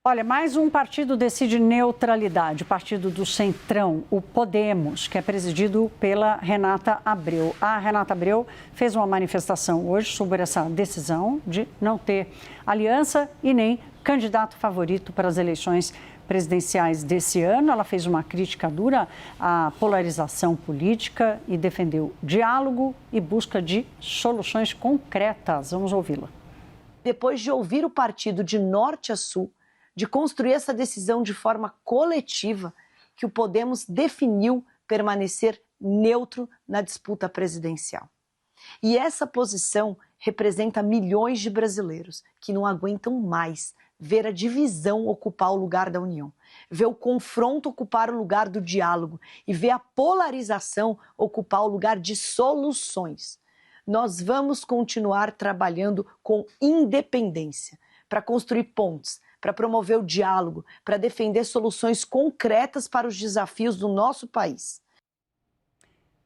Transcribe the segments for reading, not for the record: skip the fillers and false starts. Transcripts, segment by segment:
Olha, mais um partido decide neutralidade, o partido do Centrão, o Podemos, que é presidido pela Renata Abreu. A Renata Abreu fez uma manifestação hoje sobre essa decisão de não ter aliança e nem candidato favorito para as eleições presidenciais desse ano. Ela fez uma crítica dura à polarização política e defendeu diálogo e busca de soluções concretas. Vamos ouvi-la. Depois de ouvir o partido de norte a sul, de construir essa decisão de forma coletiva, que o Podemos definiu permanecer neutro na disputa presidencial. E essa posição representa milhões de brasileiros que não aguentam mais ver a divisão ocupar o lugar da união, ver o confronto ocupar o lugar do diálogo e ver a polarização ocupar o lugar de soluções. Nós vamos continuar trabalhando com independência para construir pontes, para promover o diálogo, para defender soluções concretas para os desafios do nosso país.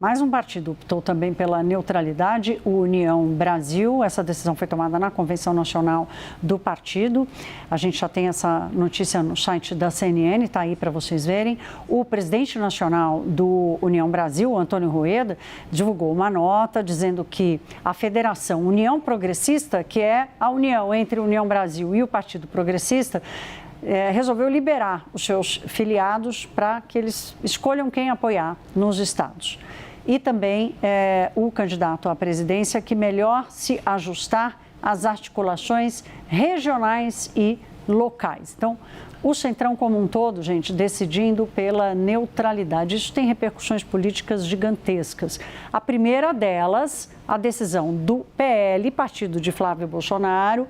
Mais um partido optou também pela neutralidade, o União Brasil. Essa decisão foi tomada na Convenção Nacional do partido. A gente já tem essa notícia no site da CNN, está aí para vocês verem. O presidente nacional do União Brasil, Antônio Rueda, divulgou uma nota dizendo que a Federação União Progressista, que é a união entre a União Brasil e o Partido Progressista, resolveu liberar os seus filiados para que eles escolham quem apoiar nos estados. E também o candidato à presidência que melhor se ajustar às articulações regionais e locais. Então, o Centrão como um todo, gente, decidindo pela neutralidade. Isso tem repercussões políticas gigantescas. A primeira delas, a decisão do PL, partido de Flávio Bolsonaro,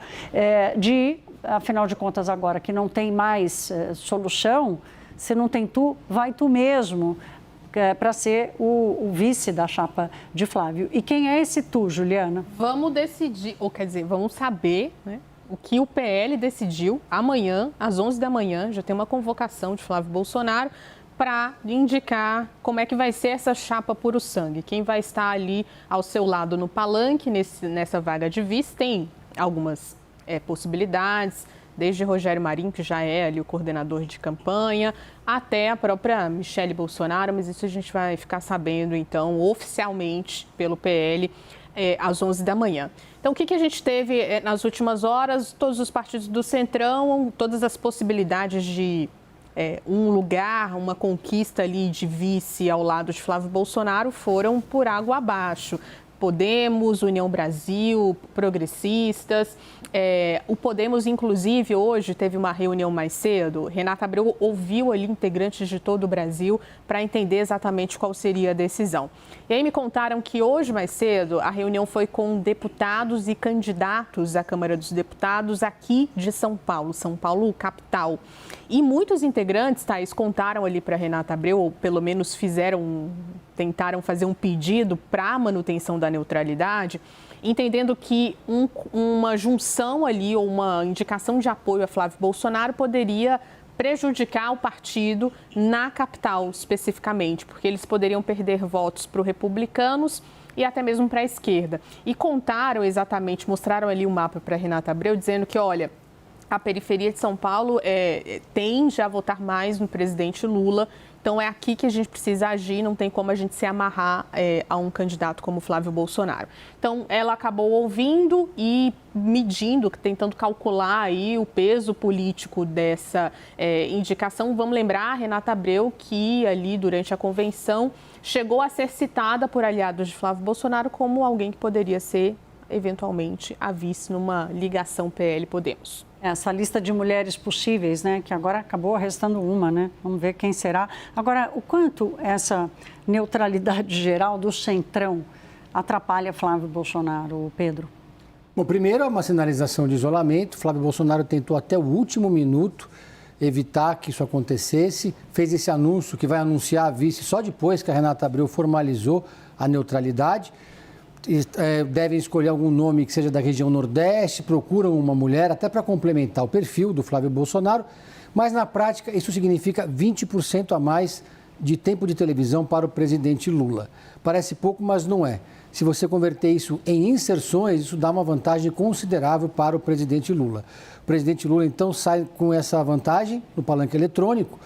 afinal de contas, agora que não tem mais solução, se não tem tu, vai tu mesmo, para ser o vice da chapa de Flávio. E quem é esse tu, Juliana? Vamos decidir, ou quer dizer, vamos saber, né, o que o PL decidiu amanhã, às 11 da manhã, já tem uma convocação de Flávio Bolsonaro para indicar como é que vai ser essa chapa puro sangue. Quem vai estar ali ao seu lado no palanque, nessa vaga de vice, tem algumas possibilidades, desde Rogério Marinho, que já é ali o coordenador de campanha, até a própria Michele Bolsonaro, mas isso a gente vai ficar sabendo, então, oficialmente pelo PL, às 11 da manhã. Então, o que a gente teve nas últimas horas? Todos os partidos do Centrão, todas as possibilidades de um lugar, uma conquista ali de vice ao lado de Flávio Bolsonaro foram por água abaixo. Podemos, União Brasil, Progressistas. O Podemos, inclusive, hoje teve uma reunião mais cedo. Renata Abreu ouviu ali integrantes de todo o Brasil para entender exatamente qual seria a decisão. E aí me contaram que hoje, mais cedo, a reunião foi com deputados e candidatos à Câmara dos Deputados aqui de São Paulo, capital. E muitos integrantes, Thaís, contaram ali para Renata Abreu, ou pelo menos tentaram fazer um pedido para a manutenção da neutralidade, entendendo que uma junção ali ou uma indicação de apoio a Flávio Bolsonaro poderia prejudicar o partido na capital especificamente, porque eles poderiam perder votos para os republicanos e até mesmo para a esquerda. E contaram exatamente, mostraram ali o mapa para Renata Abreu, dizendo que, olha, a periferia de São Paulo tende a votar mais no presidente Lula. Então, é aqui que a gente precisa agir, não tem como a gente se amarrar a um candidato como Flávio Bolsonaro. Então, ela acabou ouvindo e medindo, tentando calcular aí o peso político dessa indicação. Vamos lembrar, Renata Abreu, que ali durante a convenção chegou a ser citada por aliados de Flávio Bolsonaro como alguém que poderia ser, eventualmente, a vice numa ligação PL-Podemos. Essa lista de mulheres possíveis, né, que agora acabou restando uma, né? Vamos ver quem será. Agora, o quanto essa neutralidade geral do Centrão atrapalha Flávio Bolsonaro, Pedro? Bom, primeiro é uma sinalização de isolamento. Flávio Bolsonaro tentou até o último minuto evitar que isso acontecesse. Fez esse anúncio que vai anunciar a vice só depois que a Renata Abreu formalizou a neutralidade. Devem escolher algum nome que seja da região Nordeste, procuram uma mulher até para complementar o perfil do Flávio Bolsonaro, mas na prática isso significa 20% a mais de tempo de televisão para o presidente Lula. Parece pouco, mas não é. Se você converter isso em inserções, isso dá uma vantagem considerável para o presidente Lula. O presidente Lula, então, sai com essa vantagem no palanque eletrônico,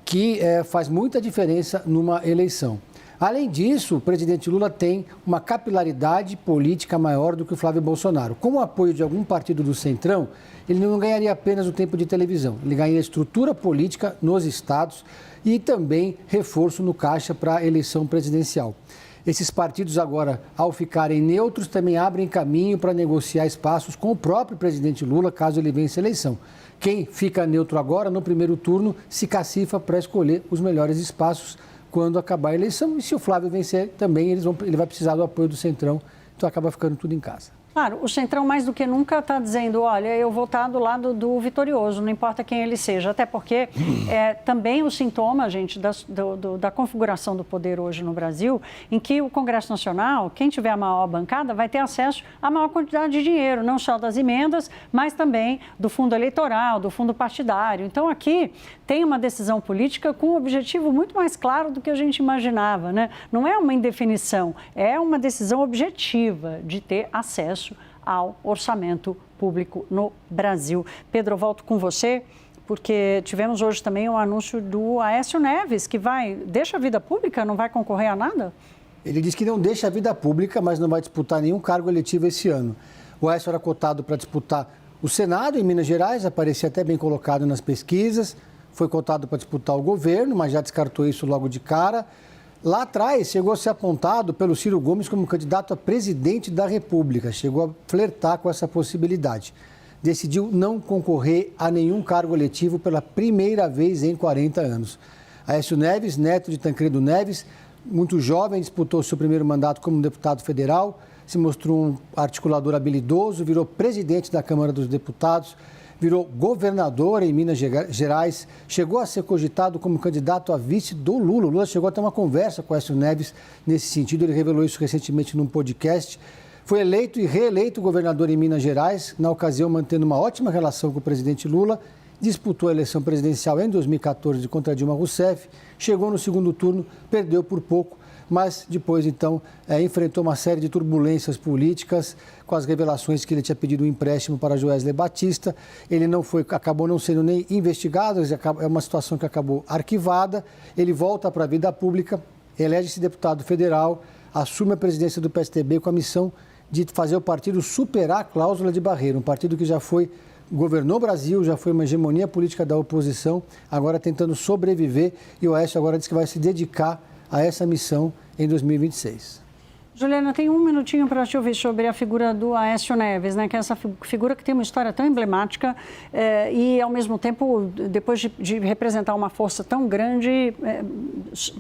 que faz muita diferença numa eleição. Além disso, o presidente Lula tem uma capilaridade política maior do que o Flávio Bolsonaro. Com o apoio de algum partido do Centrão, ele não ganharia apenas o tempo de televisão, ele ganharia estrutura política nos estados e também reforço no caixa para a eleição presidencial. Esses partidos agora, ao ficarem neutros, também abrem caminho para negociar espaços com o próprio presidente Lula, caso ele vença a eleição. Quem fica neutro agora, no primeiro turno, se cacifa para escolher os melhores espaços quando acabar a eleição. E se o Flávio vencer, também ele vai precisar do apoio do Centrão, então acaba ficando tudo em casa. Claro, o Centrão mais do que nunca está dizendo, olha, eu vou estar do lado do vitorioso, não importa quem ele seja, até porque também o sintoma, gente, da configuração do poder hoje no Brasil, em que o Congresso Nacional, quem tiver a maior bancada, vai ter acesso à maior quantidade de dinheiro, não só das emendas, mas também do fundo eleitoral, do fundo partidário. Então, aqui tem uma decisão política com um objetivo muito mais claro do que a gente imaginava, né? Não é uma indefinição, é uma decisão objetiva de ter acesso ao orçamento público no Brasil. Pedro, eu volto com você, porque tivemos hoje também o anúncio do Aécio Neves, que deixa a vida pública, não vai concorrer a nada? Ele diz que não deixa a vida pública, mas não vai disputar nenhum cargo eletivo esse ano. O Aécio era cotado para disputar o Senado em Minas Gerais, aparecia até bem colocado nas pesquisas, foi cotado para disputar o governo, mas já descartou isso logo de cara. Lá atrás, chegou a ser apontado pelo Ciro Gomes como candidato a presidente da República. Chegou a flertar com essa possibilidade. Decidiu não concorrer a nenhum cargo eletivo pela primeira vez em 40 anos. Aécio Neves, neto de Tancredo Neves, muito jovem, disputou seu primeiro mandato como deputado federal, se mostrou um articulador habilidoso, virou presidente da Câmara dos Deputados, virou governador em Minas Gerais, chegou a ser cogitado como candidato a vice do Lula. O Lula chegou a ter uma conversa com o Aécio Neves nesse sentido, ele revelou isso recentemente num podcast. Foi eleito e reeleito governador em Minas Gerais, na ocasião mantendo uma ótima relação com o presidente Lula, disputou a eleição presidencial em 2014 contra Dilma Rousseff, chegou no segundo turno, perdeu por pouco, mas depois, então, enfrentou uma série de turbulências políticas, com as revelações que ele tinha pedido um empréstimo para Joesley Batista. Ele acabou não sendo nem investigado, é uma situação que acabou arquivada. Ele volta para a vida pública, elege-se deputado federal, assume a presidência do PSDB com a missão de fazer o partido superar a cláusula de barreira, um partido que governou o Brasil, já foi uma hegemonia política da oposição, agora tentando sobreviver, e o Aécio agora diz que vai se dedicar a essa missão em 2026. Juliana, tem um minutinho para te ouvir sobre a figura do Aécio Neves, né? Que é essa figura que tem uma história tão emblemática e, ao mesmo tempo, depois de representar uma força tão grande,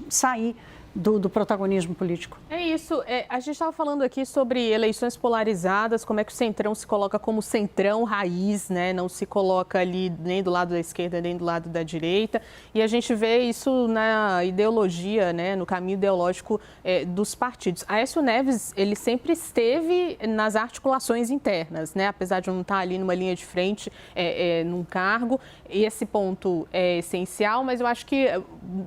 sair do protagonismo político. É isso. A gente estava falando aqui sobre eleições polarizadas, como é que o Centrão se coloca como centrão raiz, né? Não se coloca ali nem do lado da esquerda, nem do lado da direita. E a gente vê isso na ideologia, né? No caminho ideológico dos partidos. Aécio Neves, ele sempre esteve nas articulações internas, né? Apesar de não estar ali numa linha de frente, num cargo. E esse ponto é essencial, mas eu acho que,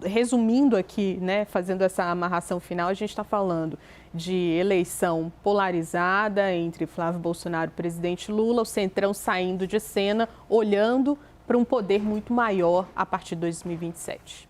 resumindo aqui, né? Fazendo essa amarração final, a gente está falando de eleição polarizada entre Flávio Bolsonaro e o presidente Lula, o Centrão saindo de cena, olhando para um poder muito maior a partir de 2027.